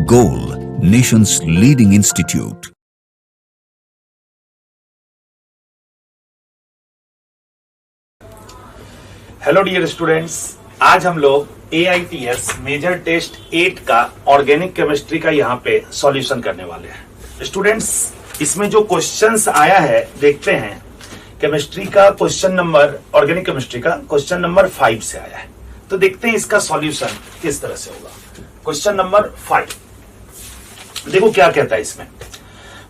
Goal, nation's leading institute. Hello dear students, आज हम लोग AITS मेजर टेस्ट 8 का ऑर्गेनिक केमिस्ट्री का यहाँ पे सॉल्यूशन करने वाले हैं। स्टूडेंट्स, इसमें जो क्वेश्चंस आया है देखते हैं। केमिस्ट्री का क्वेश्चन नंबर, ऑर्गेनिक केमिस्ट्री का क्वेश्चन नंबर 5 से आया है, तो देखते हैं इसका सॉल्यूशन किस तरह से होगा। क्वेश्चन नंबर 5 देखो क्या कहता है इसमें।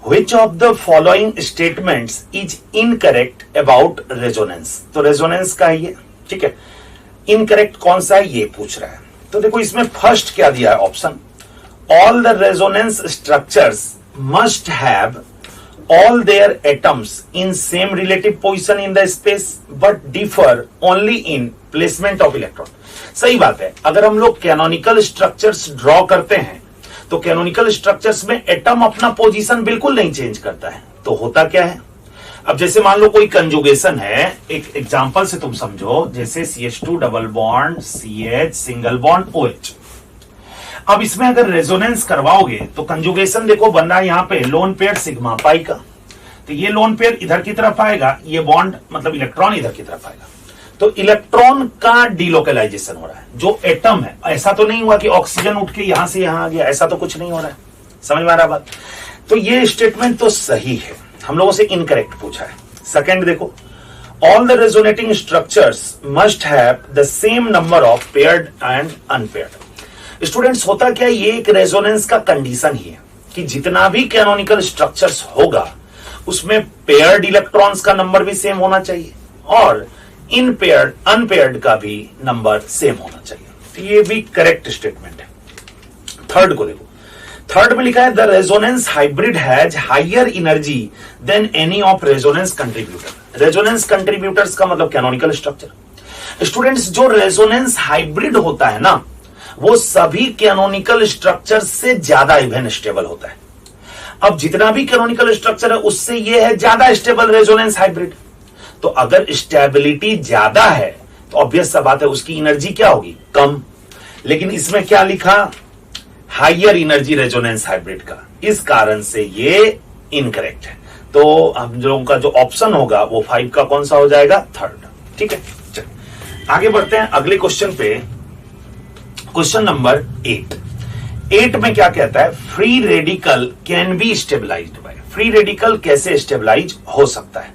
Which of the following statements is incorrect about resonance? तो रेजोनेंस का है ये, ठीक है। इनकरेक्ट कौन सा है ये पूछ रहा है। तो देखो इसमें फर्स्ट क्या दिया है option, all the resonance structures must have all their atoms in same relative position in the space but differ only in placement of electron। सही बात है। अगर हम लोग कैनोनिकल स्ट्रक्चर्स ड्रॉ करते हैं तो कैनोनिकल स्ट्रक्चर्स में एटम अपना पोजीशन बिल्कुल नहीं चेंज करता है। तो होता क्या है, अब जैसे मान लो कोई कंजुगेशन है, एक एग्जांपल से तुम समझो, जैसे CH2 double bond CH single bond OH। अब इसमें अगर रेजोनेंस करवाओगे तो कंजुगेशन देखो बन रहा है यहाँ पे लोन पेयर सिग्मा पाई का, तो ये लोन पेयर इधर की तरफ आएगा, ये बॉन्ड मतलब इलेक्ट्रॉन इधर की तरफ आएगा, तो इलेक्ट्रॉन का डीलोकलाइजेशन हो रहा है। जो एटम है, ऐसा तो नहीं हुआ कि ऑक्सीजन उठ के यहां से यहां आ गया, ऐसा तो कुछ नहीं हो रहा है। समझ में आ रहा बात। तो ये स्टेटमेंट तो सही है, हम लोगों से इनकरेक्ट पूछा है। सेकंड देखो, all the resonating structures must have the same number of paired and unpaired. Students, होता क्या, ये एक रेजोनेंस का कंडीशन ही है कि जितना भी कैनोनिकल स्ट्रक्चर्स होगा उसमें पेयर्ड इलेक्ट्रॉन्स का नंबर भी सेम होना चाहिए और इन पेयर्ड अनपेयर्ड का भी नंबर सेम होना चाहिए। तो ये भी करेक्ट स्टेटमेंट है। थर्ड को देखो, थर्ड में लिखा है the resonance hybrid has higher energy than any of resonance contributor. Resonance contributors का मतलब कैनोनिकल स्ट्रक्चर। स्टूडेंट्स, जो रेजोनेंस हाइब्रिड होता है ना, वो सभी कैनोनिकल स्ट्रक्चर से ज्यादा इवन स्टेबल होता है। अब जितना भी कैनोनिकल स्ट्रक्चर है उससे ये है ज्यादा स्टेबल रेजोनेंस हाइब्रिड। तो अगर स्टेबिलिटी ज्यादा है तो ऑब्वियस सा बात है उसकी एनर्जी क्या होगी, कम। लेकिन इसमें क्या लिखा, हायर एनर्जी रेजोनेंस हाइब्रिड का, इस कारण से ये इनकरेक्ट है। तो हम लोगों का जो ऑप्शन होगा वो 5 का कौन सा हो जाएगा, थर्ड। ठीक है, चलिए आगे बढ़ते हैं अगले क्वेश्चन पे। क्वेश्चन नंबर 8 में क्या कहता है, free radical can be stabilized by. Free radical कैसे स्टेबलाइज हो सकता है।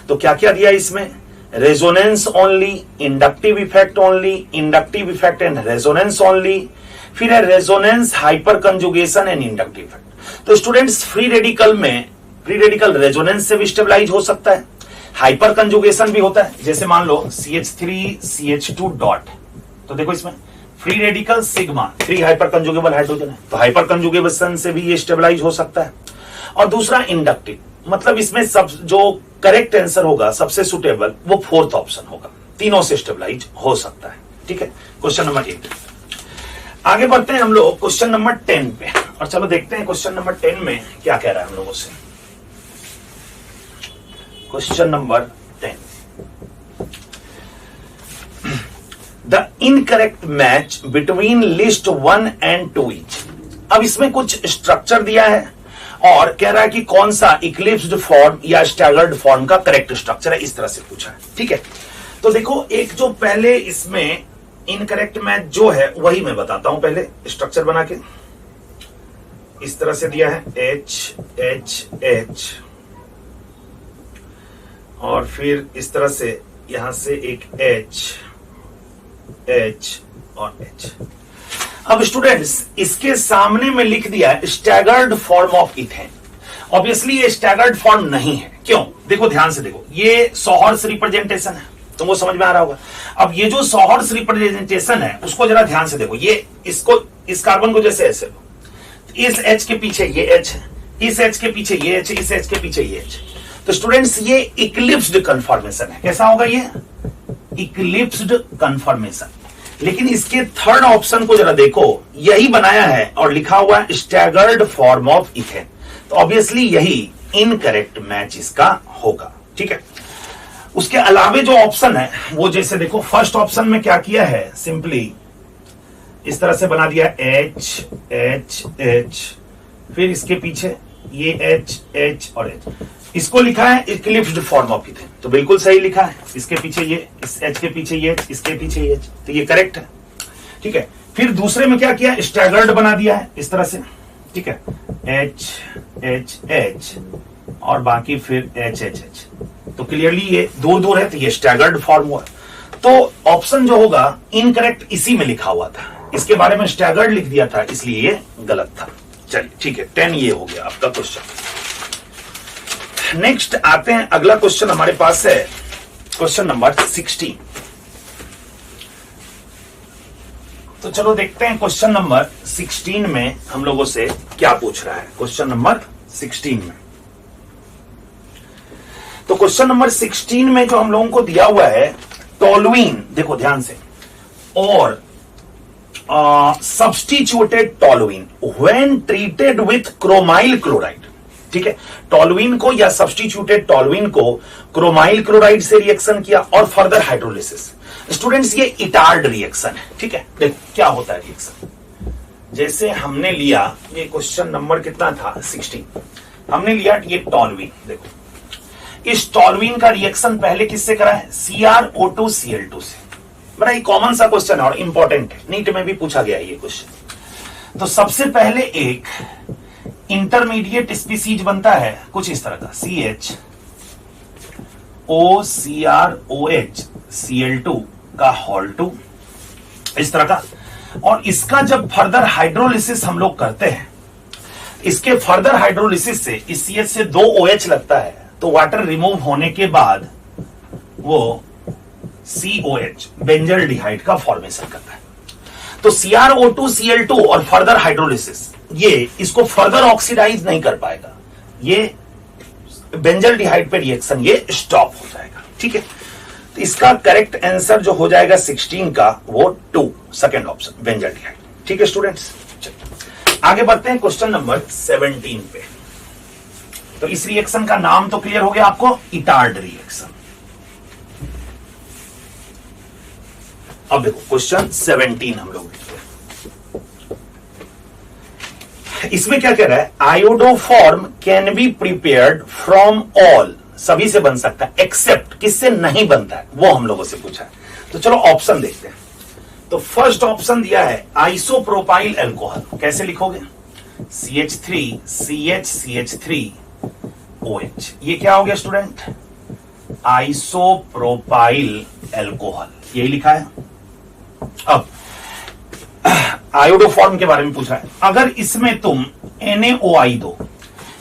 तो क्या क्या दिया इसमें, resonance only, inductive effect only, inductive effect and resonance only, फिर है resonance hyperconjugation and inductive effect. तो स्टूडेंट्स, फ्री रेडिकल में फ्री रेडिकल रेजोनेंस से भी स्टेबलाइज हो सकता है, हाइपर कंजुगेशन भी होता है। जैसे मान लो CH3 CH2 डॉट, तो देखो इसमें free radical sigma 3 hyper conjugable hydrogen है, तो हाइपर कंजुगेशन से भी ये स्टेबलाइज हो सकता है। और दूसरा इंडक्टिव, मतलब इसमें सब जो करेक्ट आंसर होगा सबसे सुटेबल वो फोर्थ ऑप्शन होगा, तीनों से स्टेबलाइज हो सकता है। ठीक है, क्वेश्चन नंबर 8। आगे बढ़ते हैं हम लोग क्वेश्चन नंबर 10 पे, और चलो देखते हैं क्वेश्चन नंबर 10 में क्या कह रहा है हम लोगों से। Question number 10, the incorrect match between list 1 and 2 etch. अब इसमें कुछ स्ट्रक्चर दिया है और कह रहा है कि कौन सा इक्लिप्स्ड फॉर्म या स्टैगर्ड फॉर्म का करेक्ट स्ट्रक्चर है, इस तरह से पूछा है। ठीक है, तो देखो एक जो पहले इसमें इनकरेक्ट मैच जो है वही मैं बताता हूं। पहले स्ट्रक्चर बना के इस तरह से दिया है H और फिर इस तरह से यहां से एक H और H। अब स्टूडेंट्स, इसके सामने में लिख दिया है staggered form of ethane. Obviously ये स्टैगर्ड फॉर्म नहीं है। क्यों, देखो ध्यान से देखो, ये सॉहर्स रिप्रेजेंटेशन है, तुमको समझ में आ रहा होगा। अब ये जो सॉहर्स रिप्रेजेंटेशन है उसको जरा ध्यान से देखो, ये इसको इस कार्बन को जैसे ऐसे लो, इस H के पीछे ये H है, इस H के पीछे ये H, इस H के पीछे ये H। तो स्टूडेंट्स, ये इक्लिप्स्ड कन्फॉर्मेशन है। कैसा होगा ये, इक्लिप्स्ड कन्फॉर्मेशन। लेकिन इसके थर्ड ऑप्शन को जरा देखो, यही बनाया है और लिखा हुआ है स्टैगर्ड फॉर्म ऑफ इथेन। तो ऑब्वियसली यही इनकरेक्ट मैच इसका होगा। ठीक है, उसके अलावे जो ऑप्शन है वो जैसे देखो, फर्स्ट ऑप्शन में क्या किया है, सिंपली इस तरह से बना दिया H H H, फिर इसके पीछे ये H H और H, इसको लिखा है इक्लिप्स्ड फॉर्म ऑफ इथेन, तो बिल्कुल सही लिखा है। इसके पीछे ये, इस H के पीछे ये, इसके पीछे ये, तो ये करेक्ट है। ठीक है, फिर दूसरे में क्या किया, स्टैगर्ड बना दिया है इस तरह से। ठीक है, H H H और बाकी फिर H H H, तो क्लियरली ये दूर दूर है, तो ये स्टैगर्ड फॉर्म हुआ। तो ऑप्शन जो होगा इनकरेक्ट इसी में लिखा हुआ था, इसके बारे में स्टैगर्ड लिख दिया था, इसलिए ये गलत था। चलिए ठीक है, 10 ये हो गया आपका क्वेश्चन। नेक्स्ट आते हैं, अगला क्वेश्चन हमारे पास है क्वेश्चन नंबर 16। तो चलो देखते हैं क्वेश्चन नंबर 16 में हम लोगों से क्या पूछ रहा है। क्वेश्चन नंबर 16 में, तो क्वेश्चन नंबर 16 में जो हम लोगों को दिया हुआ है, टोलुइन, देखो ध्यान से, और substituted toluene when treated with chromyl chloride. ठीक है, टोलुइन को या सब्स्टिट्यूटेड टोलुइन को क्रोमाइल क्लोराइड से रिएक्शन किया और फर्दर हाइड्रोलिसिस। स्टूडेंट्स ये इटार्ड रिएक्शन है। ठीक है, देखो क्या होता है रिएक्शन, जैसे हमने लिया, ये क्वेश्चन नंबर कितना था, 16, हमने लिया ये टोलुइन। देखो इस टोलुइन का रिएक्शन पहले किससे करा है, CrO2Cl2 से। बड़ा ही कॉमन सा क्वेश्चन है और इंपॉर्टेंट है, नीट में भी पूछा गया है ये क्वेश्चन। तो सबसे पहले एक इंटरमीडिएट स्पीसीज बनता है कुछ इस तरह का, CHOCrOH Cl2 का होल 2, इस तरह का। और इसका जब फर्दर हाइड्रोलिसिस हम लोग करते हैं, इसके फर्दर हाइड्रोलिसिस से इस CH से 2 OH लगता है, तो वाटर रिमूव होने के बाद वो COH बेंजल्डिहाइड का फॉर्मेशन करता है। तो CrO2Cl2 और फर्दर हाइड्रोलिसिस ये इसको फर्दर ऑक्सीडाइज नहीं कर पाएगा, ये बेंजल्डिहाइड पे रिएक्शन ये स्टॉप हो जाएगा। ठीक है, तो इसका करेक्ट आंसर जो हो जाएगा 16 का, वो 2, सेकेंड ऑप्शन बेंजल्डिहाइड। ठीक है स्टूडेंट्स, आगे बढ़ते हैं क्वेश्चन नंबर 17 पे। तो इस रिएक्शन का नाम तो क्लियर हो गया आपको, इटार्ड रिएक्शन। अब देखो क्वेश्चन 17 हम लोग देखते हैं, इसमें क्या कह रहा है, iodoform can be prepared from all, सभी से बन सकता है, एक्सेप्ट किससे नहीं बनता है, वो हम लोगों से पूछा है। तो चलो ऑप्शन देखते हैं। तो फर्स्ट ऑप्शन दिया है आइसोप्रोपाइल अल्कोहल, कैसे लिखोगे, CH3CH3OH, ये क्या हो गया स्टूडेंट, आइसोप्रोपाइल अल्कोहल, यही लिखा है। अब आयोडोफॉर्म के बारे में पूछा है, अगर इसमें तुम NaOI दो,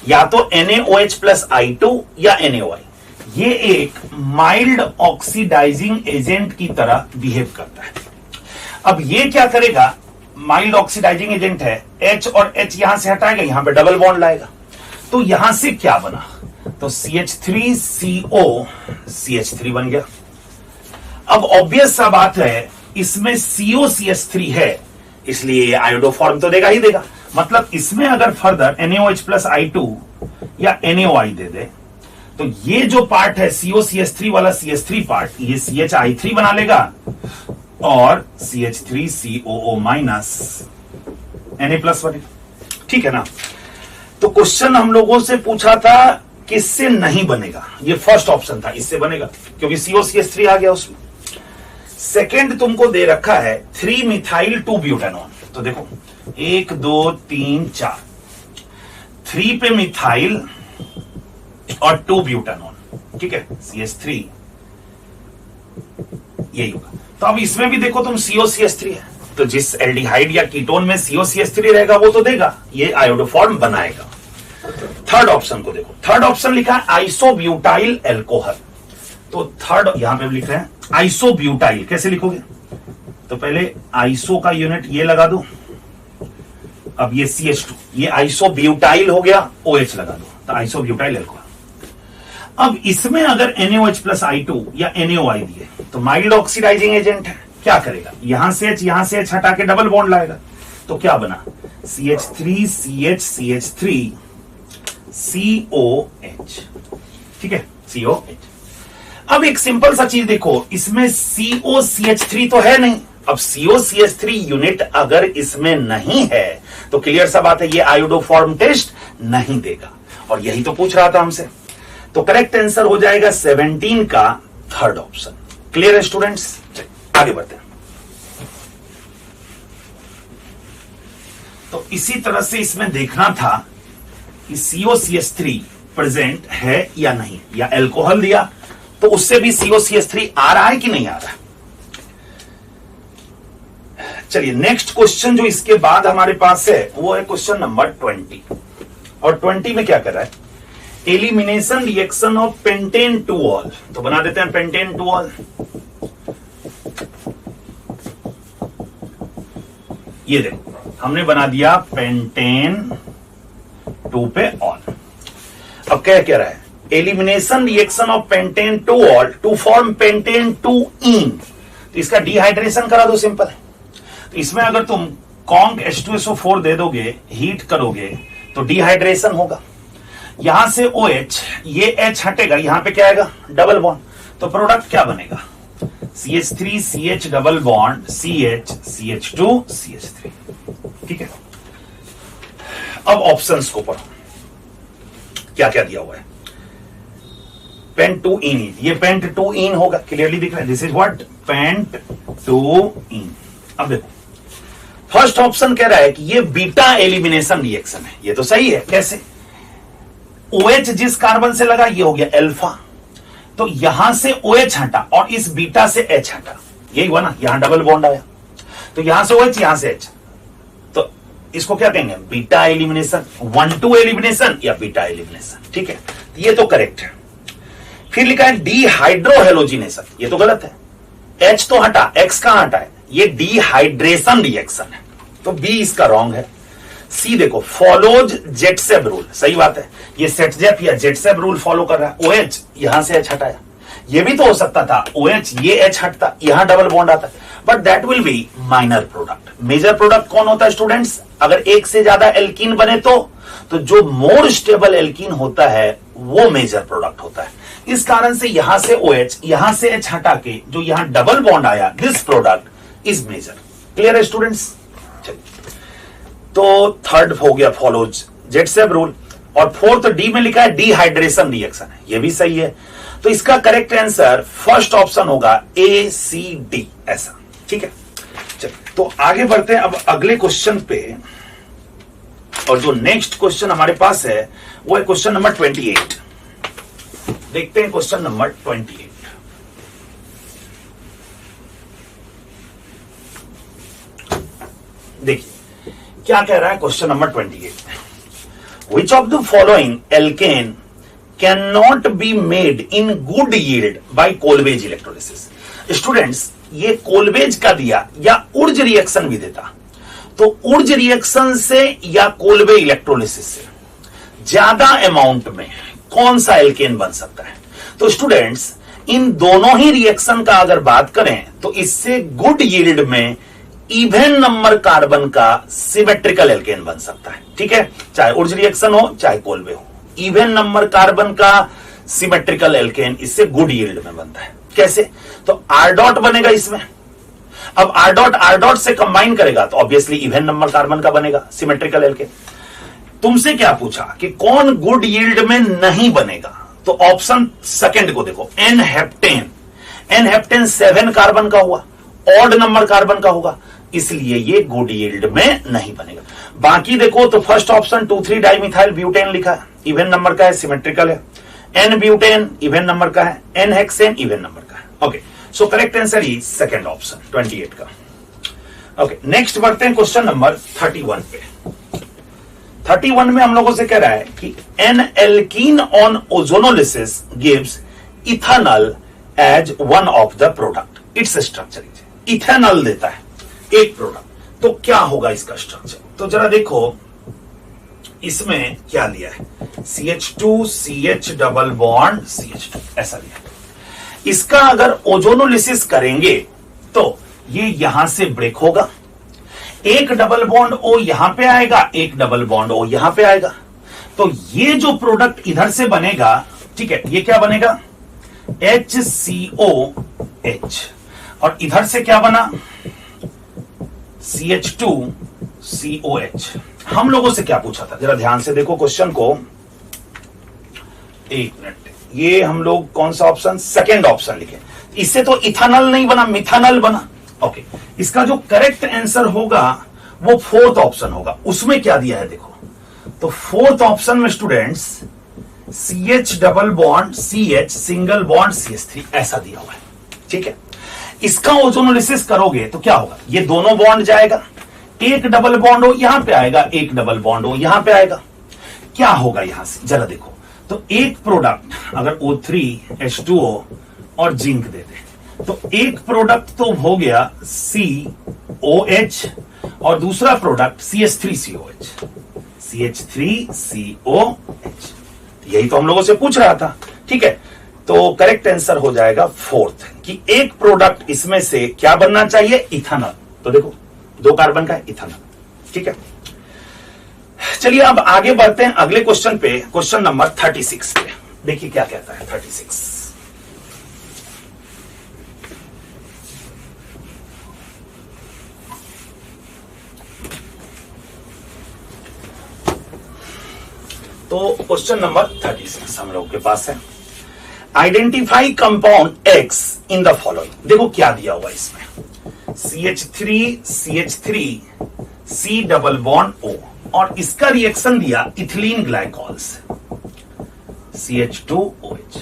या तो NaOH प्लस I2 या NaOI, ये एक माइल्ड ऑक्सीडाइजिंग एजेंट की तरह बिहेव करता है। अब ये क्या करेगा, माइल्ड ऑक्सीडाइजिंग एजेंट है, H और H यहां से हटाएगा, यहां पे डबल बॉन्ड लाएगा, तो यहां से क्या बना, तो CH3CO CH3 बन गया। अब ऑब्वियस सा बात है, इसमें COCH3 है, इसलिए आयोडोफॉर्म तो देगा ही देगा। मतलब इसमें अगर फर्दर NaOH प्लस I2 या NaOI दे दे, तो ये जो पार्ट है COCH3 वाला CH3 पार्ट, ये CHI3 बना लेगा और CH3COO माइनस Na प्लस बनेगा। ठीक है ना, तो क्वेश्चन हम लोगों से पूछा था किससे नहीं बनेगा, ये फर्स्ट ऑप्शन था, इससे बनेगा क्योंकि COCH3 आ गया उसमें। सेकेंड तुमको दे रखा है 3-मिथाइल 2-ब्यूटानॉन, तो देखो 1 2 3 4, 3 पे मिथाइल और 2 ब्यूटानॉन, ठीक है, CH3 यही होगा। तो अब इसमें भी देखो तुम COCH3 है, तो जिस एल्डिहाइड या कीटोन में COCH3 रहेगा वो तो देगा, ये आयोडोफॉर्म बनाएगा। थर्ड ऑप्शन को देखो, थर्ड ऑप्शन लिखा है आइसोब्यूटाइल अल्कोहल, तो थर्ड यहां पे लिख रहे हैं आइसोब्यूटाइल, कैसे लिखोगे, तो पहले आइसो का यूनिट ये लगा दो, अब ये CH2, ये आइसोब्यूटाइल हो गया, OH लगा दो, तो आइसोब्यूटाइल अल्कोहल। अब इसमें अगर NaOH प्लस I2 या NaOI दिए, तो माइल्ड ऑक्सीडाइजिंग एजेंट है, क्या करेगा, यहां से H हटा के डबल बॉन्ड लाएगा, तो क्या बना CH3CH3 COH, ठीक है, COH। अब एक सिंपल सा चीज देखो, इसमें COCH3 तो है नहीं, अब COCH3 यूनिट अगर इसमें नहीं है तो क्लियर सा बात है ये आयोडोफॉर्म टेस्ट नहीं देगा, और यही तो पूछ रहा था हमसे। तो करेक्ट आंसर हो जाएगा 17 का थर्ड ऑप्शन। क्लियर है स्टूडेंट्स? आगे बढ़ते हैं। तो इसी तरह से इसमें देखना था कि COCH3 प्रेजेंट है या नहीं, या अल्कोहल दिया तो उससे भी COCH3 आ रहा है कि नहीं आ रहा है। चलिए नेक्स्ट क्वेश्चन जो इसके बाद हमारे पास है वो है क्वेश्चन नंबर 20, और 20 में क्या कर रहा है, elimination reaction of pentane two all. तो बना देते हैं पेंटेन टू ऑल। ये देखो हमने बना दिया पेंटेन 2 पे ऑल। अब क्या कह रहा है, elimination reaction of pentane two ol to form pentene 2 ene. तो इसका डिहाइड्रेशन करा दो, सिंपल है। तो इसमें अगर तुम कॉन्क H2SO4 दे दोगे, हीट करोगे तो डिहाइड्रेशन होगा। यहां से OH, ये H हटेगा, यहां पे क्या आएगा, डबल बॉन्ड। तो प्रोडक्ट क्या बनेगा, CH3 CH double bond CH CH2 CH3। ठीक है, अब ऑप्शंस को पढ़ो क्या क्या दिया हुआ है। पेंट 2 इन, ये पेंट 2 इन होगा, क्लियरली दिख रहा है, दिस इज व्हाट पेंट 2 इन। अब देखो फर्स्ट ऑप्शन कह रहा है कि ये बीटा एलिमिनेशन रिएक्शन है, ये तो सही है। कैसे, OH जिस कार्बन से लगा ये हो गया अल्फा, तो यहां से OH हटा और इस बीटा से H हटा, यही हुआ ना, यहां डबल बॉन्ड आया, तो यहां से OH यहां से H, तो इसको क्या कहेंगे, बीटा एलिमिनेशन, 1-2 एलिमिनेशन या बीटा एलिमिनेशन। ठीक है, ये तो करेक्ट है। फिर लिखा है डीहाइड्रोहेलोजिनेशन, ये तो गलत है, H तो हटा, X कहां हटा है, ये डिहाइड्रेशन रिएक्शन है, तो B इसका रॉन्ग है। सी देखो फॉलोज जेटसेब रूल, सही बात है, ये सेटजेप या जेटसेब रूल फॉलो कर रहा है। OH यहां से H हटाया, ये भी तो हो सकता था OH ये H हटता, यहां डबल बॉन्ड आता, but that will be minor product. Major product कौन होता है स्टूडेंट्स, अगर एक से ज्यादा एल्कीन बने तो जो मोर स्टेबल एल्कीन होता है वो मेजर प्रोडक्ट होता है। इस कारण से यहां से OH यहां से H हटा के जो यहां डबल बॉन्ड आया, this product is major. Clear है स्टूडेंट्स? तो थर्ड हो गया फॉलोज जेटसेब रूल, और फोर्थ डी में लिखा है डिहाइड्रेशन रिएक्शन है, ये भी सही है। तो इसका करेक्ट आंसर फर्स्ट ऑप्शन होगा ACD, ऐसा। ठीक है, चलिए तो आगे बढ़ते हैं अब अगले क्वेश्चन पे, और जो नेक्स्ट क्वेश्चन हमारे पास है वो है क्वेश्चन नंबर 28। देखते हैं क्वेश्चन नंबर 28। देखिए क्या कह रहा है question number 28, which of the following alkene can not be made in good yield by Kolbe's electrolysis. Students ये कोलवेज का दिया या उर्ज रिएक्शन भी देता, तो उर्ज रिएक्शन से या कोलवे इलेक्ट्रोलिसिस से ज्यादा अमाउंट में कौन सा एल्केन बन सकता है। तो स्टूडेंट्स इन दोनों ही रिएक्शन का अगर बात करें तो इससे गुड यील्ड में इवन नंबर कार्बन का सिमेट्रिकल एल्केन बन सकता है। ठीक है, चाहे उर्ज रिएक्शन हो चाहे कोलवे हो, इवन नंबर कार्बन का सिमेट्रिकल एल्केन इससे गुड यील्ड में बनता है। कैसे, तो R डॉट बनेगा इसमें, अब R डॉट से कंबाइन करेगा तो ऑब्वियसली इवन नंबर कार्बन का बनेगा सिमेट्रिकल एल्केन। तुमसे क्या पूछा कि कौन गुड यील्ड में नहीं बनेगा, तो ऑप्शन सेकंड को देखो, N हेप्टेन 7 कार्बन का हुआ, ऑड नंबर कार्बन का होगा, इसलिए ये गुड यील्ड में नहीं बनेगा। बाकी देखो तो फर्स्ट ऑप्शन 2,3 डाइमिथाइल ब्यूटेन लिखा है, इवन नंबर का है, सिमेट्रिकल है। N ब्यूटेन इवन नंबर का है, N हेक्सेन इवन नंबर का है। Okay, so correct answer is second option 28 का। ओके, नेक्स्ट बढ़ते हैं क्वेश्चन नंबर 31 पे। 31 में हम लोगों से कह रहा है कि an alkene on ozonolysis gives ethanol as one of the product. Its structure is ethanol देता है एक प्रोडक्ट, तो क्या होगा इसका स्ट्रक्चर। तो जरा देखो इसमें क्या लिया है, CH2 CH double bond CH2 ऐसा लिया है। इसका अगर ओजोनोलिसिस करेंगे तो ये यहां से ब्रेक होगा, एक डबल बॉन्ड O यहां पे आएगा, एक डबल बॉन्ड O यहां पे आएगा, तो ये जो प्रोडक्ट इधर से बनेगा, ठीक है, ये क्या बनेगा HCOH, और इधर से क्या बना CH2COH। हम लोगों से क्या पूछा था, जरा ध्यान से देखो क्वेश्चन को। एक मिनट, ये हम लोग कौन सा ऑप्शन, सेकेंड ऑप्शन लिखे। इससे तो इथानल नहीं बना, मिथानल बना। ओके, इसका जो करेक्ट आंसर होगा वो फोर्थ ऑप्शन होगा। उसमें क्या दिया है देखो, तो फोर्थ ऑप्शन में students CH double bond CH single bond CH3 ऐसा दिया हुआ है। ठीक है, इसका ओजोनोलिसिस करोगे तो क्या होगा, ये दोनों बॉन्ड जाएगा, एक डबल बॉन्ड हो यहां पे आएगा, एक डबल बॉन्ड हो यहां पे आएगा। क्या होगा यहां से जरा देखो, तो एक प्रोडक्ट अगर O3H2O और जिंक दे दे तो एक प्रोडक्ट तो हो गया COH और दूसरा प्रोडक्ट CH3COH, CH3COH। यही तो हम लोगों से पूछ रहा था। ठीक है, तो करेक्ट आंसर हो जाएगा फोर्थ, कि एक प्रोडक्ट इसमें से क्या बनना चाहिए, इथेनॉल। तो देखो 2 कार्बन का है, इथेनॉल। ठीक है, चलिए अब आगे बढ़ते हैं अगले क्वेश्चन पे, क्वेश्चन नंबर 36 पे। देखिए क्या कहता है 36। तो क्वेश्चन नंबर 36 हम लोग के पास है, identify compound X in the following. देखो क्या दिया हुआ इसमें, CH3 C double bond O और इसका रिएक्शन दिया इथिलीन ग्लाइकॉल से CH2OH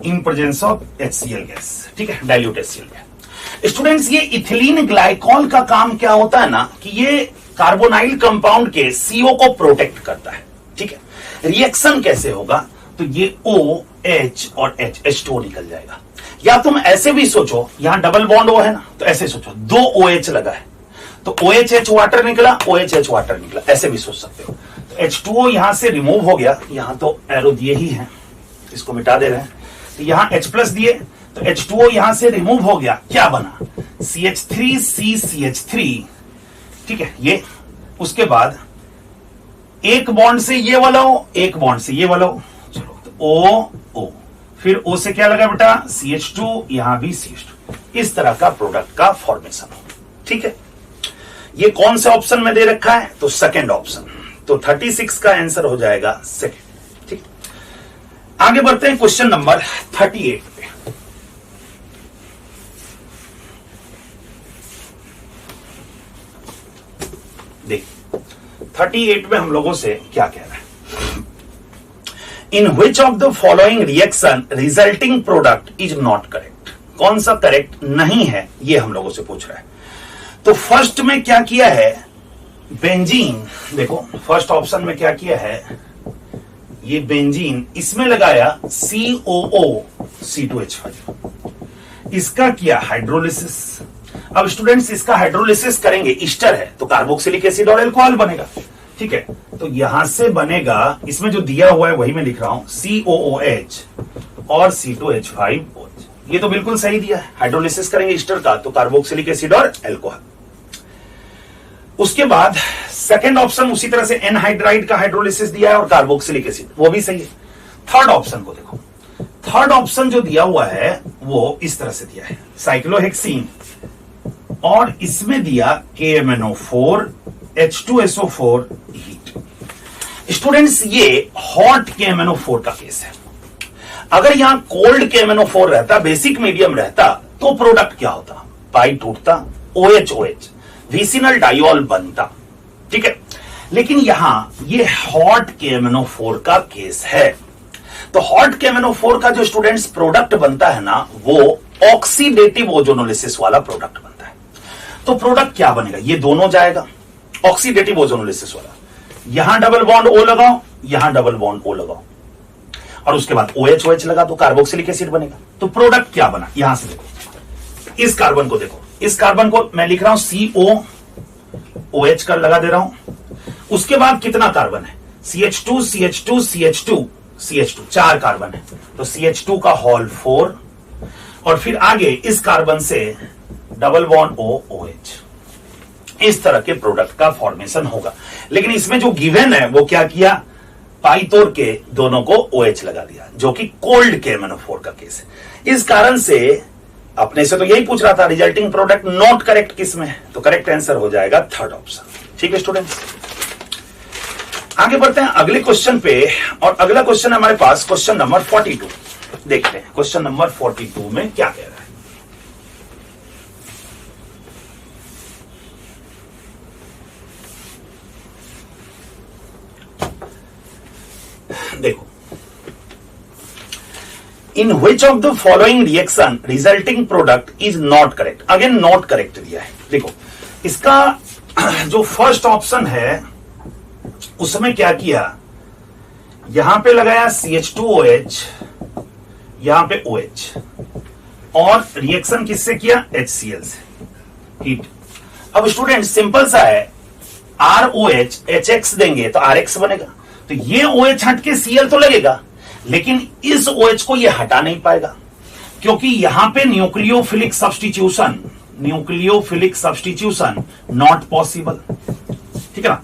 in presence of HCl gas. ठीक है, डाइल्यूट HCl गैस। स्टूडेंट्स ये इथिलीन ग्लाइकॉल का काम क्या होता है ना, कि ये कार्बोनाइल कंपाउंड के CO को प्रोटेक्ट करता है। ठीक है, रिएक्शन कैसे होगा, तो ये OH और H2O निकल जाएगा। या तुम ऐसे भी सोचो, यहां डबल बॉन्ड O है ना, तो ऐसे सोचो 2 OH लगा है तो OH वाटर निकला, OH वाटर निकला, ऐसे भी सोच सकते हो। तो H2O यहां से रिमूव हो गया, यहां तो एरो दिए ही हैं, इसको मिटा दे रहे हैं। तो यहां H प्लस दिए तो H2O यहां से रिमूव हो गया, क्या बना CH3CCH3। ठीक है, ये उसके बाद एक बॉन्ड से ये वाला हो, एक बॉन्ड से ये वाला हो, चलो तो O फिर O से क्या लगा बेटा CH2, यहां भी CH2, इस तरह का प्रोडक्ट का फॉर्मेशन हो। ठीक है, ये कौन से ऑप्शन में दे रखा है, तो सेकंड ऑप्शन। तो 36 का आंसर हो जाएगा सेकंड। ठीक, आगे बढ़ते हैं क्वेश्चन नंबर 38 पे। देख 38 में हम लोगों से क्या कह रहा है, in which of the following reaction resulting product is not correct. कौन सा करेक्ट नहीं है, ये हम लोगों से पूछ रहा है। तो फर्स्ट में क्या किया है, बेंजीन। देखो फर्स्ट ऑप्शन में क्या किया है, ये बेंजीन, इसमें लगाया COOC2H5, इसका किया हाइड्रोलिसिस। अब स्टूडेंट्स इसका हाइड्रोलिसिस करेंगे, ईस्टर है तो कार्बोक्सिलिक एसिड और अल्कोहल बनेगा। ठीक है, तो यहां से बनेगा, इसमें जो दिया हुआ है वही मैं लिख रहा हूं, COOH और C2H5OH। ये तो बिल्कुल सही दिया है, हाइड्रोलिसिस करेंगे ईस्टर का तो कार्बोक्सिलिक एसिड और अल्कोहल। उसके बाद सेकंड ऑप्शन उसी तरह से एनहाइड्राइड का हाइड्रोलिसिस दिया है और कार्बोक्सिलिक एसिड, वो भी सही है। थर्ड ऑप्शन को देखो, थर्ड ऑप्शन जो दिया हुआ है वो इस तरह से दिया है, साइक्लोहेक्सीन और इसमें दिया KMNO4 H2SO4 हीट। स्टूडेंट्स ये हॉट KMNO4 का केस है। अगर यहां कोल्ड KMNO4 रहता, बेसिक मीडियम रहता, तो प्रोडक्ट क्या होता, पाई टूटता, OH विसिनल डाइऑल बनता। ठीक है, लेकिन यहां ये हॉट KMNO4 का केस है। तो हॉट KMNO4 का जो स्टूडेंट्स प्रोडक्ट बनता है ना, वो ऑक्सीडेटिव ओजोनोलिसिस वाला प्रोडक्ट बनता है। तो प्रोडक्ट क्या बनेगा, ये दोनों जाएगा, ऑक्सीडेटिव ओजोनोलिसिस वाला। यहां डबल बॉन्ड O लगाओ, यहां डबल बॉन्ड O लगाओ और उसके बाद OH लगा तो कार्बोक्सिलिक एसिड बनेगा। तो प्रोडक्ट क्या बना, यहां से देखो, इस कार्बन को देखो, इस कार्बन को मैं लिख रहा हूं COOH कर लगा दे रहा हूं। उसके बाद कितना कार्बन है, CH2 CH2 CH2 CH2, 4 carbon है तो CH2 का होल 4 और फिर आगे इस कार्बन से डबल बॉन्ड OH। इस तरह के प्रोडक्ट का फॉर्मेशन होगा। लेकिन इसमें जो गिवन है वो क्या किया, पाई तोड़ के दोनों को OH लगा दिया, जो कि कोल्ड KMNO4 का केस है। इस कारण से अपने से तो यही पूछ रहा था, रिजल्टिंग प्रोडक्ट नॉट करेक्ट किस में है, तो करेक्ट आंसर हो जाएगा थर्ड ऑप्शन। ठीक है स्टूडेंट्स, आगे बढ़ते हैं अगले क्वेश्चन पे। और अगला क्वेश्चन है हमारे पास क्वेश्चन नंबर 42। देखते हैं क्वेश्चन नंबर 42 में क्या कह रहा है। देखो, in which of the following reaction resulting product is not correct. Again not correct दिया है। देखो, इसका जो फर्स्ट ऑप्शन है उसमें क्या किया, यहां पे लगाया CH2OH, यहां पे OH, और रिएक्शन किससे किया, HCl से, हीट। अब स्टूडेंट सिंपल सा है, ROH HX देंगे तो RX बनेगा, तो ये OH हट के Cl तो लगेगा, लेकिन इस OH को ये हटा नहीं पाएगा, क्योंकि यहां पे न्यूक्लियोफिलिक सब्स्टिट्यूशन नॉट पॉसिबल। ठीक है ना,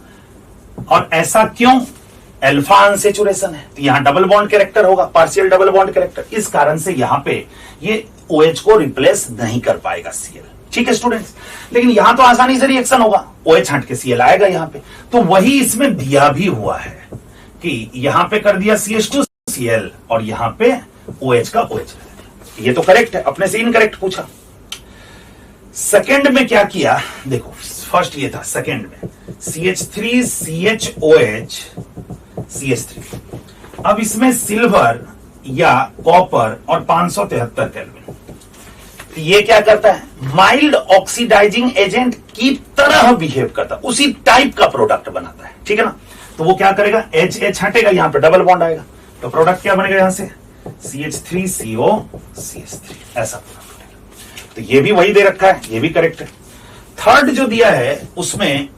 और ऐसा क्यों, अल्फा अनसैचुरेशन है, तो यहां डबल बॉन्ड कैरेक्टर होगा, पार्शियल डबल बॉन्ड कैरेक्टर, इस कारण से यहां पे ये OH को रिप्लेस नहीं कर पाएगा Cl। ठीक है स्टूडेंट्स, लेकिन यहां तो आसानी से रिएक्शन होगा, OH हट के Cl आएगा यहां पे, तो वही इसमें दिया भी हुआ है कि यहां पे कर दिया CH2Cl और यहां पे OH का OH। ये तो करेक्ट है, अपने से इनकरेक्ट पूछा। सेकंड में क्या किया, देखो फर्स्ट ये था, सेकंड में CH3CHOH CH3। अब इसमें सिल्वर या कॉपर और 573 केल्विन, तो ये क्या करता है, माइल्ड ऑक्सीडाइजिंग एजेंट की तरह बिहेव करता है, उसी टाइप का प्रोडक्ट बनाता है। ठीक है ना, तो वो क्या करेगा, H हटेगा, यहां पे डबल बॉन्ड आएगा, तो प्रोडक्ट क्या बनेगा, यहां से CH3CO CH3, ऐसा प्रोडक्ट बनेगा। तो ये भी वही दे रखा है, ये भी करेक्ट है। थर्ड जो दिया है उसमें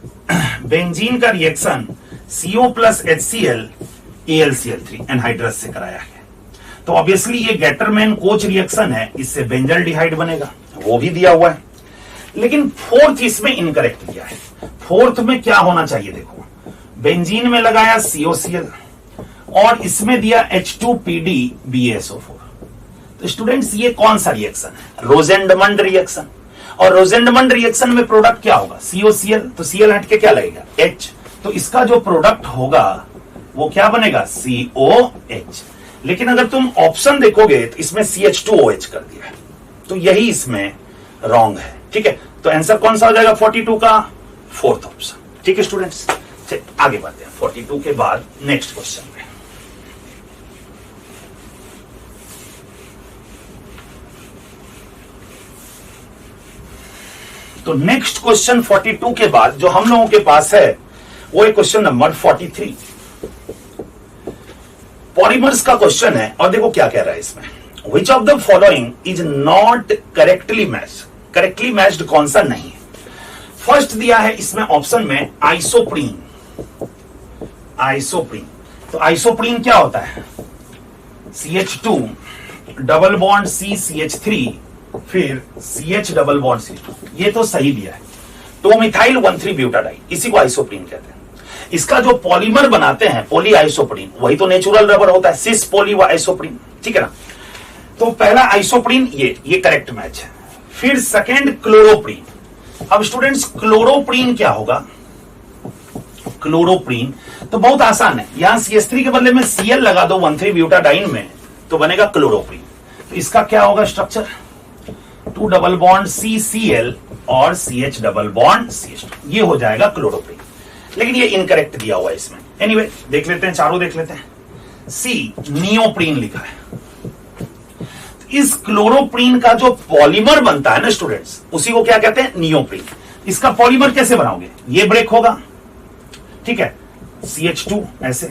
बेंजीन का reaction CO plus HCl AlCl3 anhydrous से कराया गया, तो ऑब्वियसली ये गेटरमैन कोच रिएक्शन है, इससे बेंजल डिहाइड बनेगा, वो भी दिया हुआ है। लेकिन फोर्थ इसमें इनकरेक्ट दिया है। फोर्थ में क्या होना चाहिए, देखो बेंजीन में लगाया COCl और इसमें दिया H2PD BaSO4, तो स्टूडेंट्स ये कौन सा रिएक्शन है, रोजेंडमंड रिएक्शन, और रोजेंडमंड रिएक्शन में प्रोडक्ट क्या होगा, COCl, तो Cl हट के क्या लगेगा, H, तो इसका जो प्रोडक्ट होगा वो क्या बनेगा, COH। लेकिन अगर तुम ऑप्शन देखोगे तो इसमें CH2OH कर दिया है, तो यही इसमें रॉन्ग है। ठीक है, तो आंसर कौन सा हो जाएगा 42 का, फोर्थ ऑप्शन। ठीक है स्टूडेंट्स, चलिए आगे बढ़ते हैं 42 के बाद नेक्स्ट क्वेश्चन में। तो नेक्स्ट क्वेश्चन 42 के बाद जो हम लोगों के पास है वो है क्वेश्चन नंबर 43। पॉलीमर्स का क्वेश्चन है, और देखो क्या कह रहा है इसमें, विच of the following is not correctly matched. Correctly matched कौन सा नहीं है। फर्स्ट दिया है इसमें ऑप्शन में आइसोप्रीन। आइसोप्रीन, तो आइसोप्रीन क्या होता है, CH2 डबल बॉन्ड CCH3 फिर CH डबल बॉन्ड C2, ये तो सही दिया है। 2 मिथाइल 1,3 ब्यूटाडाइन, इसी को आइसोप्रीन कहते हैं। इसका जो पॉलीमर बनाते हैं पॉली आइसोप्रीन, वही तो नेचुरल रबर होता है, सिस पॉली व आइसोप्रीन। ठीक है ना, तो पहला आइसोप्रीन ये करेक्ट मैच है। फिर सेकंड क्लोरोप्रीन। अब स्टूडेंट्स क्लोरोप्रीन क्या होगा, क्लोरोप्रीन तो बहुत आसान है, यहां CH3 के बदले में Cl लगा दो 1,3 ब्यूटाडाइन में, तो बनेगा क्लोरोप्रीन। तो इसका क्या होगा स्ट्रक्चर, 2 डबल बॉन्ड CCl और CH डबल बॉन्ड CH2, ये हो जाएगा क्लोरोप्रीन। लेकिन ये इनकरेक्ट दिया हुआ है इसमें। एनीवे देख लेते हैं, चारों देख लेते हैं। C नियोप्रीन लिखा है। इस क्लोरोप्रीन का जो पॉलीमर बनता है ना स्टूडेंट्स, उसी को क्या कहते हैं, नियोप्रीन। इसका पॉलीमर कैसे बनाओगे, ये ब्रेक होगा, ठीक है, CH2 ऐसे,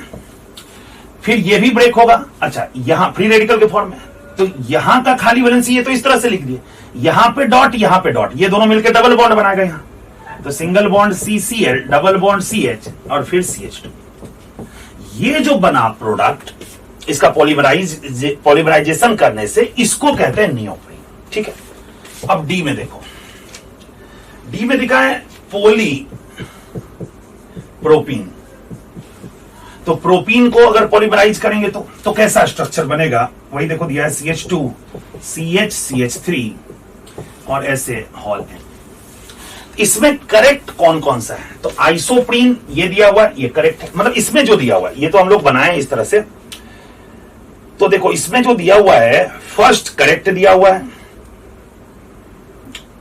फिर ये भी ब्रेक होगा। अच्छा, यहां फ्री रेडिकल के फॉर्म में, तो यहां का खाली वैलेंसी ये तो इस तरह से लिख दिए, यहां पे डॉट यहां पे डॉट, ये दोनों मिलकर डबल बॉन्ड बनाएगा यहां, तो single bond CCl double bond CH और फिर CH2। ये जो बना प्रोडक्ट, इसका पॉलीमराइजेशन करने से इसको कहते हैं नियोप्रीन। ठीक है, अब डी में देखो, डी में दिखा है पोली प्रोपीन। तो प्रोपीन को अगर पॉलीमराइज करेंगे तो कैसा स्ट्रक्चर बनेगा, वही देखो दिया है CH2 CH CH3 और ऐसे हॉल एन। इसमें करेक्ट कौन कौन सा है? तो आइसोप्रीन ये दिया हुआ है, ये करेक्ट है। मतलब इसमें जो दिया हुआ है, ये तो हम लोग बनाए इस तरह से। तो देखो इसमें जो दिया हुआ है, फर्स्ट करेक्ट दिया हुआ है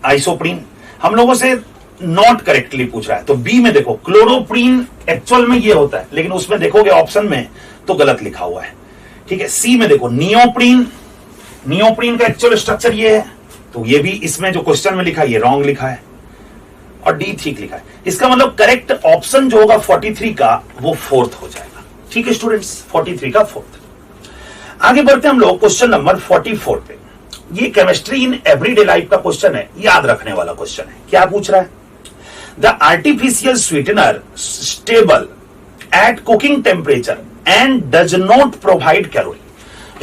आइसोप्रीन। हम लोगों से नॉट करेक्टली पूछ रहा है, तो बी में देखो क्लोरोप्रीन एक्चुअल में ये होता है, लेकिन उसमें देखोगे ऑप्शन में तो गलत लिखा हुआ है। ठीक है, सी में देखो नियोप्रीन, नियोप्रीन का एक्चुअल स्ट्रक्चर ये है, तो ये भी इसमें जो क्वेश्चन में लिखा है ये रॉन्ग लिखा है, और डी ठीक लिखा है। इसका मतलब करेक्ट ऑप्शन जो होगा 43 का वो फोर्थ हो जाएगा। ठीक है स्टूडेंट्स, 43 का फोर्थ। आगे बढ़ते हम लोग क्वेश्चन नंबर 44 पे। ये केमिस्ट्री इन एवरीडे लाइफ का क्वेश्चन है, याद रखने वाला क्वेश्चन है। क्या पूछ रहा है? The artificial sweetener stable at cooking temperature and does not provide calorie.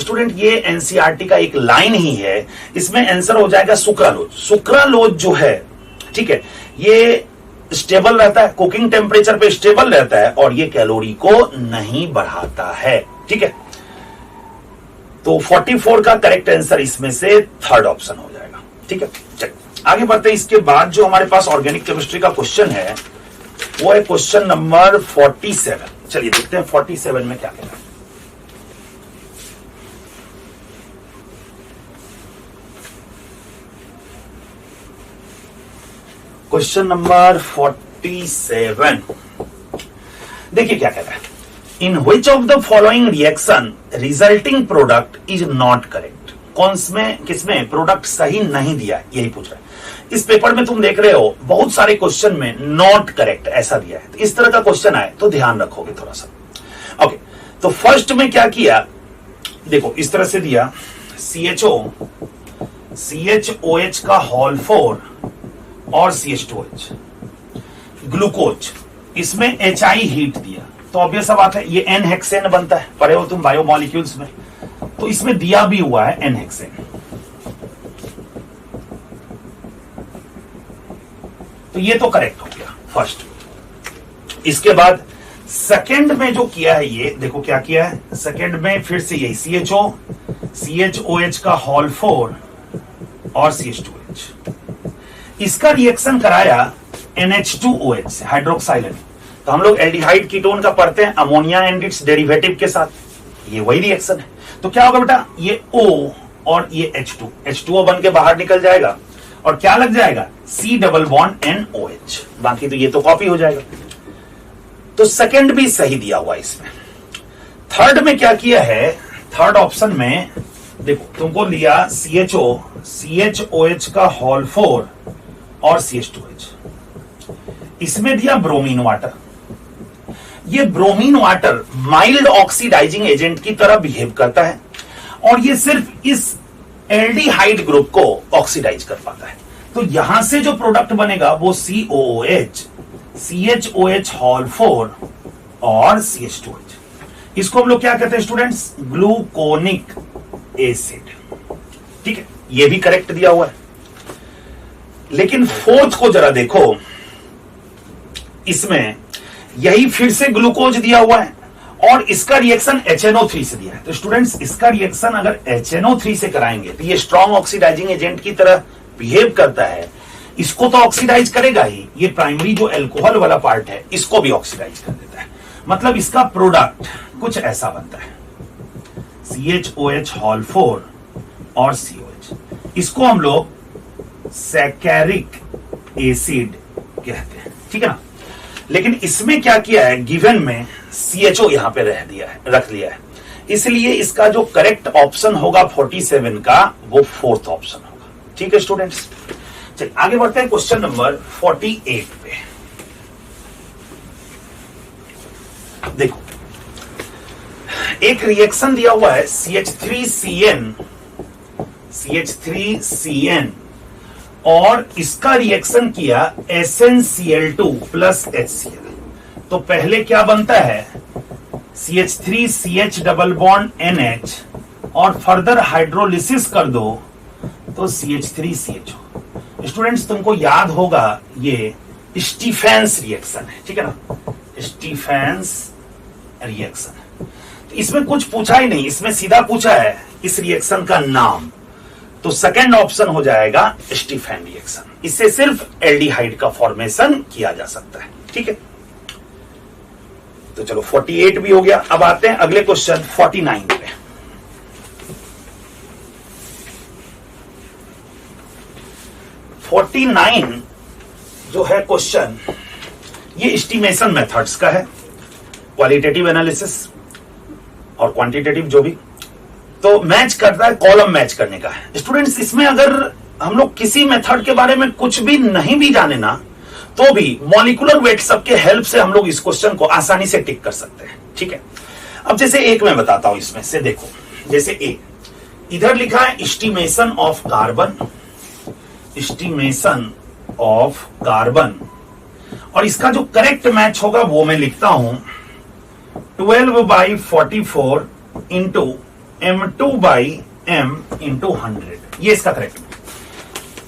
Student ये एनसीईआरटी का एक लाइन ही है, इसमें आंसर हो जाएगा सुक्रालोज। सुक्रालोज जो है, ठीक है, ये स्टेबल रहता है, कुकिंग टेम्परेचर पे स्टेबल रहता है, और ये कैलोरी को नहीं बढ़ाता है। ठीक है, तो 44 का करेक्ट आंसर इसमें से थर्ड ऑप्शन हो जाएगा। ठीक है, चलिए आगे बढ़ते हैं। इसके बाद जो हमारे पास ऑर्गेनिक केमिस्ट्री का क्वेश्चन है वो है क्वेश्चन नंबर 47। चलिए देखते हैं 47 में क्या कहना है। क्वेश्चन नंबर 47 देखिए क्या कहता है। In which of the following reaction resulting product is not correct. कौन में किसमें प्रोडक्ट सही नहीं दिया, यही पूछ रहा है। इस पेपर में तुम देख रहे हो बहुत सारे क्वेश्चन में नॉट करेक्ट ऐसा दिया है, तो इस तरह का क्वेश्चन आए तो ध्यान रखोगे थोड़ा सा। ओके, तो फर्स्ट में क्या किया, देखो इस तरह से दिया CHOH का होल 4 और CH2H ग्लूकोज, इसमें HI हीट दिया, तो ऑब्वियस बात है ये एन हेक्सेन बनता है, पढ़े हो तुम बायोमोलिक्यूल्स में, तो इसमें दिया भी हुआ है एन हेक्सेन, तो ये तो करेक्ट हो गया फर्स्ट। इसके बाद सेकंड में जो किया है, ये देखो क्या किया है सेकंड में, फिर से यही CHOH का होल 4 और CH2H, इसका रिएक्शन कराया NH2OH हाइड्रोक्साइल। तो हम लोग एल्डिहाइड कीटोन का पढ़ते हैं अमोनिया एंड इट्स डेरिवेटिव के साथ, ये वही रिएक्शन है। तो क्या होगा बेटा, ये O और ये H2O बन के बाहर निकल जाएगा, और क्या लग जाएगा C डबल बॉन्ड NOH, बाकी तो ये तो कॉपी हो जाएगा। तो सेकंड भी सही दिया हुआ इसमें। थर्ड में क्या किया है, थर्ड ऑप्शन में देखो तुमको लिया CHOH का होल 4 और CH2H, इसमें दिया ब्रोमीन वाटर। ये bromine water mild oxidizing agent की तरह बिहेव करता है, और ये सिर्फ इस एल्डिहाइड ग्रुप को ऑक्सीडाइज कर पाता है। तो यहां से जो प्रोडक्ट बनेगा वो COOH, CHOH होल 4 और CH2H। इसको हम लोग क्या कहते हैं स्टूडेंट्स, ग्लूकोनिक एसिड। ठीक है, ये भी करेक्ट दिया हुआ है। लेकिन फोर्थ को जरा देखो, इसमें यही फिर से ग्लूकोज दिया हुआ है, और इसका रिएक्शन HNO3 से दिया है। तो स्टूडेंट्स इसका रिएक्शन अगर HNO3 से कराएंगे तो ये स्ट्रॉन्ग ऑक्सीडाइजिंग एजेंट की तरह बिहेव करता है, इसको तो ऑक्सीडाइज करेगा ही, ये प्राइमरी जो अल्कोहल वाला पार्ट है इसको भी ऑक्सीडाइज कर देता है। मतलब इसका प्रोडक्ट कुछ ऐसा बनता है CHOH होल 4 और COH, इसको हम लोग सैकैरिक एसिड कहते हैं। ठीक है ना, लेकिन इसमें क्या किया है, गिवन में CHO यहां पे रख दिया है, इसलिए इसका जो करेक्ट ऑप्शन होगा 47 का वो फोर्थ ऑप्शन होगा। ठीक है स्टूडेंट्स, चलिए आगे बढ़ते हैं क्वेश्चन नंबर 48 पे। देखो एक रिएक्शन दिया हुआ है CH3CN और इसका रिएक्शन किया SnCl2 प्लस HCl। तो पहले क्या बनता है, CH3CH डबल बॉन्ड NH, और फर्दर हाइड्रोलिसिस कर दो तो CH3CHO। स्टूडेंट्स तुमको याद होगा ये स्टीफेंस रिएक्शन है, ठीक है ना, स्टीफेंस रिएक्शन। तो इसमें कुछ पूछा ही नहीं, इसमें सीधा पूछा है इस रिएक्शन का नाम। तो सेकंड ऑप्शन हो जाएगा स्टीफन रिएक्शन। इससे सिर्फ एल्डिहाइड का फॉर्मेशन किया जा सकता है। ठीक है, तो चलो 48 भी हो गया। अब आते हैं अगले क्वेश्चन 49 पे। जो है क्वेश्चन, ये एस्टिमेशन मेथड्स का है, क्वालिटेटिव एनालिसिस और क्वांटिटेटिव जो भी। तो मैच करता है, कॉलम मैच करने का है। स्टूडेंट्स, इसमें अगर हम लोग किसी मेथड के बारे में कुछ भी नहीं भी जाने ना, तो भी मॉलिक्यूलर वेट सब के हेल्प से हम लोग इस क्वेश्चन को आसानी से टिक कर सकते हैं। ठीक है, अब जैसे एक मैं बताता हूं, इसमें से देखो, जैसे ए इधर लिखा है estimation of carbon, estimation of carbon, और इसका जो करेक्ट मैच होगा वो मैं लिखता हूं 12/44 इंटू m2/m इंटू 100। ये इसका करेक्ट मैच।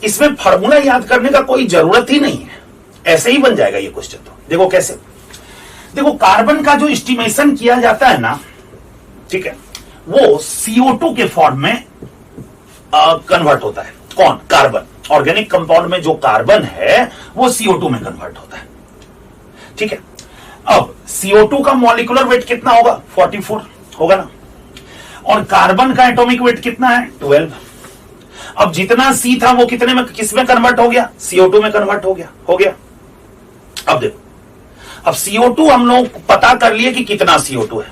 इसमें फॉर्मूला याद करने का कोई जरूरत ही नहीं है, ऐसे ही बन जाएगा ये क्वेश्चन। तो देखो कैसे, देखो कार्बन का जो एस्टिमेशन किया जाता है ना, ठीक है, वो CO2 के फॉर्म में कन्वर्ट होता है। कौन? कार्बन। ऑर्गेनिक कंपाउंड में जो कार्बन है वो CO2 में कन्वर्ट होता है। ठीक है, अब CO2 का मॉलिक्यूलर वेट कितना होगा? 44 होगा ना, और कार्बन का एटॉमिक वेट कितना है? 12। अब जितना C था वो कितने में, किस में कन्वर्ट हो गया? CO2 में कन्वर्ट हो गया। अब देखो, अब CO2 हम लोग पता कर लिए कि कितना CO2 है।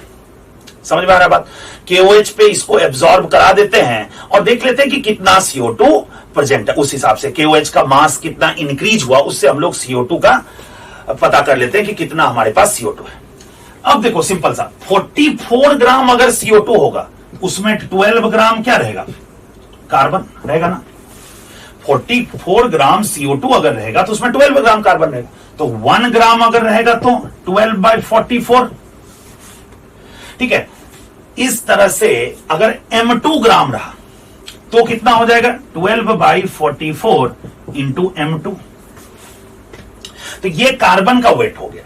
समझ में आ रहा है बात? KOH पे इसको एब्जॉर्ब करा देते हैं और देख लेते हैं कि कितना CO2 प्रेजेंट है। उस हिसाब से KOH का मास कितना इंक्रीज हुआ, उससे हम लोग CO2 का पता कर लेते हैं कि कितना हमारे पास CO2 है। अब देखो सिंपल सा, 44 ग्राम अगर CO2 होगा, उसमें 12 ग्राम क्या रहेगा? कार्बन रहेगा ना। 44 ग्राम CO2 अगर रहेगा तो उसमें 12 ग्राम कार्बन रहेगा। तो 1 ग्राम अगर रहेगा तो 12/44। ठीक है, इस तरह से अगर M2 ग्राम रहा तो कितना हो जाएगा? 12/44 इंटू M2। तो ये कार्बन का वेट हो गया।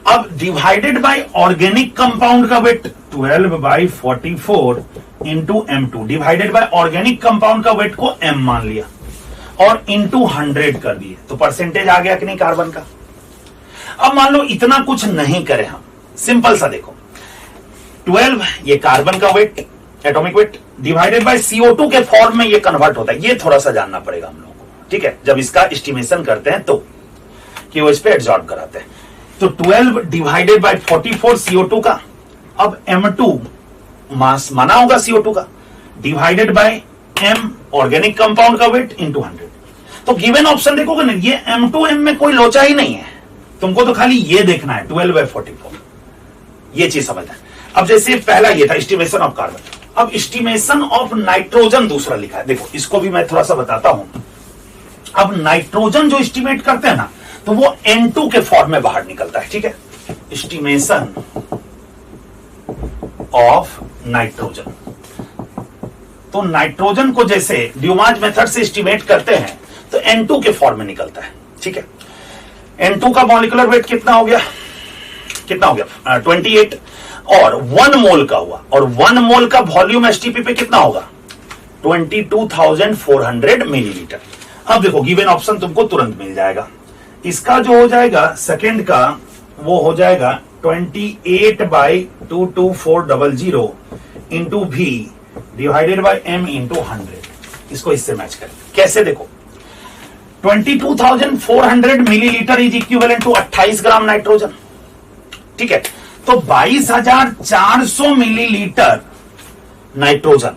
अब डिवाइडेड बाय ऑर्गेनिक कंपाउंड का weight 12/44 into M2, divided by organic compound का वेट को M मान लिया और इंटू 100 कर दिए, तो परसेंटेज आ गया कि नहीं कार्बन का। अब मान लो इतना कुछ नहीं करें हम, सिंपल सा देखो, 12 ये कार्बन का weight, atomic weight, divided by CO2 के फॉर्म में ये कन्वर्ट होता है। ये थोड़ा सा जानना पड़ेगा हम लोगों को। ठीक है, जब इसका एस्टिमेशन करते हैं तो कि वो इस पे एब्जॉर्ब कराते हैं। तो 12 डिवाइडेड बाय 44 CO2 का, अब M2 मास माना होगा CO2 का, divided by M organic compound का वेट इंटू 100। तो गिवन ऑप्शन देखोगे ना, ये M2M में कोई लोचा ही नहीं है, तुमको तो खाली ये देखना है 12/44। ये चीज समझना है। अब जैसे पहला ये था एस्टिमेशन ऑफ कार्बन, अब एस्टिमेशन ऑफ नाइट्रोजन दूसरा लिखा है। देखो इसको भी मैं थोड़ा सा बताता हूं। अब नाइट्रोजन जो एस्टिमेट करते हैं ना, तो वो N2 के फॉर्म में बाहर निकलता है। ठीक है, एस्टिमेशन ऑफ नाइट्रोजन। तो नाइट्रोजन को जैसे ड्यूमाज मेथड से एस्टिमेट करते हैं तो N2 के फॉर्म में निकलता है। ठीक है, N2 का मॉलिक्यूलर वेट कितना हो गया? 28, और 1 मोल का हुआ, और 1 मोल का वॉल्यूम एसटीपी पे कितना होगा? 22,400 मिलीलीटर। अब देखो गिवन ऑप्शन तुमको तुरंत मिल जाएगा। इसका जो हो जाएगा सेकंड का, वो हो जाएगा 28/22400 into V divided by M into 100। इसको इससे मैच करें। कैसे? देखो 22,400 millilitre is equivalent to 28 gram nitrogen. ठीक है, तो 22,400 मिलीलीटर नाइट्रोजन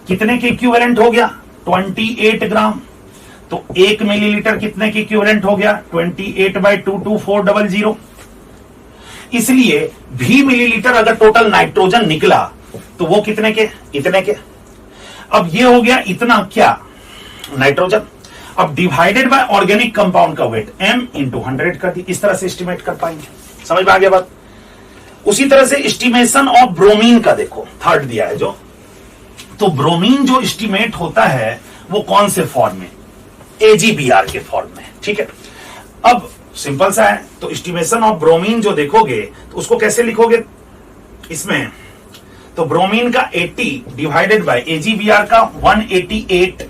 कितने के इक्विवेलेंट हो गया? 28 ग्राम। तो 1 मिलीलीटर कितने के इक्विवेलेंट हो गया? 28/22400। इसलिए V मिलीलीटर अगर टोटल नाइट्रोजन निकला तो वो कितने के? इतने के। अब ये हो गया इतना क्या? नाइट्रोजन। अब डिवाइडेड बाय ऑर्गेनिक कंपाउंड का वेट M इंटू 100 कर दी। इस तरह से एस्टिमेट कर पाएंगे। समझ में आ गया बात? उसी तरह से एस्टिमेशन ऑफ ब्रोमीन का देखो, थर्ड दिया है जो, तो ब्रोमीन जो एस्टिमेट होता है वो कौन से फॉर्म में? AgBr के फॉर्म में। ठीक है, अब सिंपल सा है, तो एस्टिमेशन ऑफ ब्रोमीन जो देखोगे तो उसको कैसे लिखोगे इसमें? तो ब्रोमीन का 80 डिवाइडेड बाय AgBr का 188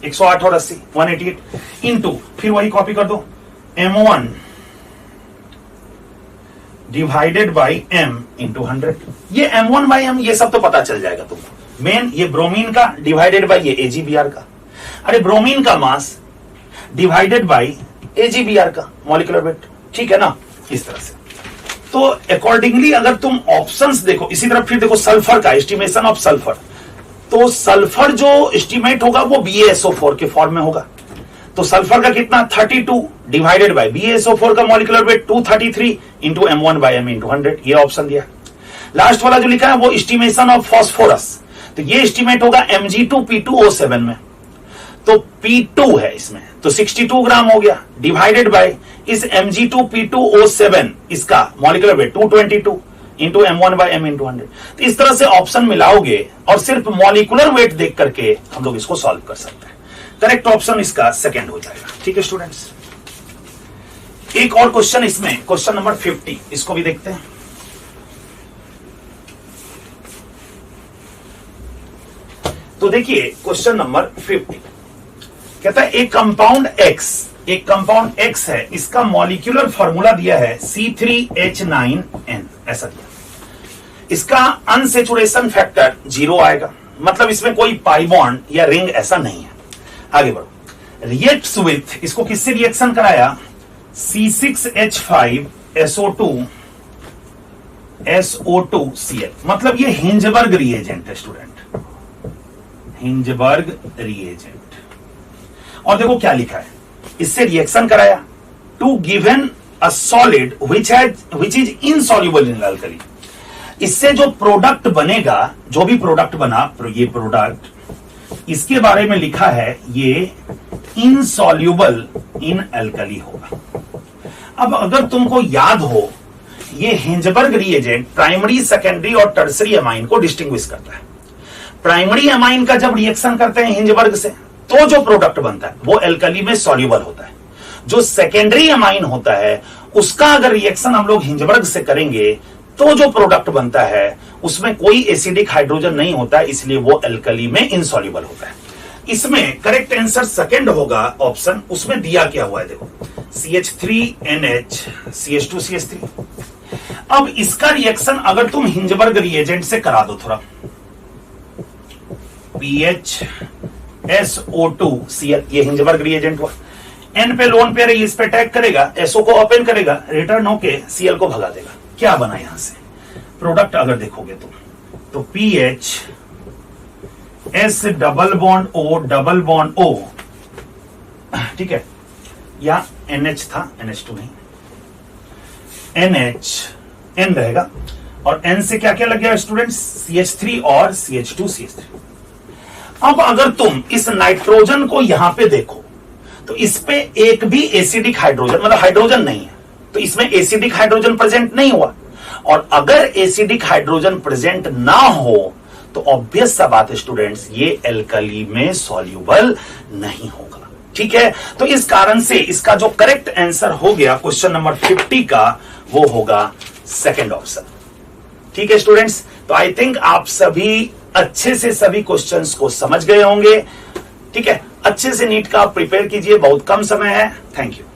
108 और 80 188 इंटू, फिर वही कॉपी कर दो, M1 divided by M into 100। ये M1 बाई M ये सब तो पता चल जाएगा तुमको। मेन ये ब्रोमीन का डिवाइडेड बाई ये AgBr का, अरे ब्रोमीन का मास डिवाइडेड बाई AgBr का मॉलिक्यूलर वेट, ठीक है ना, इस तरह से। तो अकॉर्डिंगली अगर तुम ऑप्शंस देखो, इसी तरह फिर देखो सल्फर का एस्टिमेशन ऑफ सल्फर, तो सल्फर जो एस्टिमेट होगा वो BaSO4 के फॉर्म में होगा। तो सल्फर का कितना 32 डिवाइडेड बाय BaSO4 का molecular weight 233 into M1 by M into 100, ये ऑप्शन दिया। लास्ट वाला जो लिखा है वो एस्टिमेशन ऑफ फास्फोरस, तो ये एस्टिमेट होगा Mg2P2O7 में, तो P2 है इसमें, तो 62 ग्राम हो गया डिवाइडेड बाय इस Mg2P2O7 इसका molecular weight 222 into M1 by M into 100। तो इस तरह से ऑप्शन मिलाओगे और सिर्फ मॉलिक्यूलर वेट देख करके हम लोग इसको सॉल्व कर सकते हैं। करेक्ट ऑप्शन इसका सेकंड हो जाएगा, ठीक है स्टूडेंट्स। एक और क्वेश्चन इसमें, क्वेश्चन नंबर 50, इसको भी देखते हैं। तो देखिए क्वेश्चन नंबर 50 कहता है एक कंपाउंड X है, इसका मॉलिक्यूलर फॉर्मूला दिया है C3H9N, ऐसा दिया। इसका अनसेचुरेशन फैक्टर 0 आएगा, मतलब इसमें कोई पाई बॉन्ड या रिंग ऐसा नहीं है। आगे बढ़ो, रिएक्ट्स विथ, इसको किससे रिएक्शन कराया, C6H5SO2Cl, मतलब ये हिंजबर्ग रिएजेंट है स्टूडेंट, हिंजबर्ग रिएजेंट। और देखो क्या लिखा है, इससे रिएक्शन कराया to given a solid which is insoluble in alkali. इससे जो प्रोडक्ट बनेगा, जो भी प्रोडक्ट बना, ये प्रोडक्ट, इसके बारे में लिखा है ये इनसॉल्युबल इन अल्कली होगा। अब अगर तुमको याद हो, ये हिंजबर्ग रिएजेंट प्राइमरी, सेकेंडरी और टर्सरी अमाइन को डिस्टिंग्विश करता है। प्राइमरी अमाइन का जब रिएक्शन करते हैं हिंजबर्ग से, तो जो प्रोडक्ट बनता है वो अल्कली में सॉल्युबल होता है। जो सेकेंडरी अमाइन होता है उसका अगर रिएक्शन हम लोग हिंजबर्ग से करेंगे तो जो प्रोडक्ट बनता है उसमें कोई एसिडिक हाइड्रोजन नहीं होता है, इसलिए वो अल्कली में इनसॉल्युबल होता है। इसमें करेक्ट आंसर सेकंड होगा ऑप्शन। उसमें दिया क्या हुआ है देखो, CH3NH CH2CH3। अब इसका रिएक्शन अगर तुम हिंजबर्ग रिएजेंट से करा दो थोड़ा, PHSO2Cl, ये हिंजबर्ग रिएजेंट हुआ। N पे लोन पेयर है, इस पे अटैक करेगा, SO को ओपन करेगा, रिटर्न होके Cl को भगा देगा। क्या बना यहां से प्रोडक्ट अगर देखोगे तो PH S double bond O, ठीक है, या NH था, NH2 नहीं, NH N रहेगा, और N से क्या क्या लग गया स्टूडेंट्स, CH3 और CH2CH3। अब अगर तुम इस नाइट्रोजन को यहां पे देखो तो इस पे एक भी एसिडिक हाइड्रोजन, मतलब हाइड्रोजन नहीं है, तो इसमें एसिडिक हाइड्रोजन प्रेजेंट नहीं हुआ। और अगर एसिडिक हाइड्रोजन प्रेजेंट ना हो तो ऑब्वियस सा बात है स्टूडेंट्स, ये अल्कली में सॉल्युबल नहीं होगा, ठीक है। तो इस कारण से इसका जो करेक्ट आंसर हो गया क्वेश्चन नंबर 50 का, वो होगा सेकंड ऑप्शन, ठीक है स्टूडेंट्स। तो आई थिंक आप सभी अच्छे से सभी क्वेश्चंस को समझ गए होंगे, ठीक है। अच्छे से नीट का आप प्रिपेयर कीजिए, बहुत कम समय है। Thank you.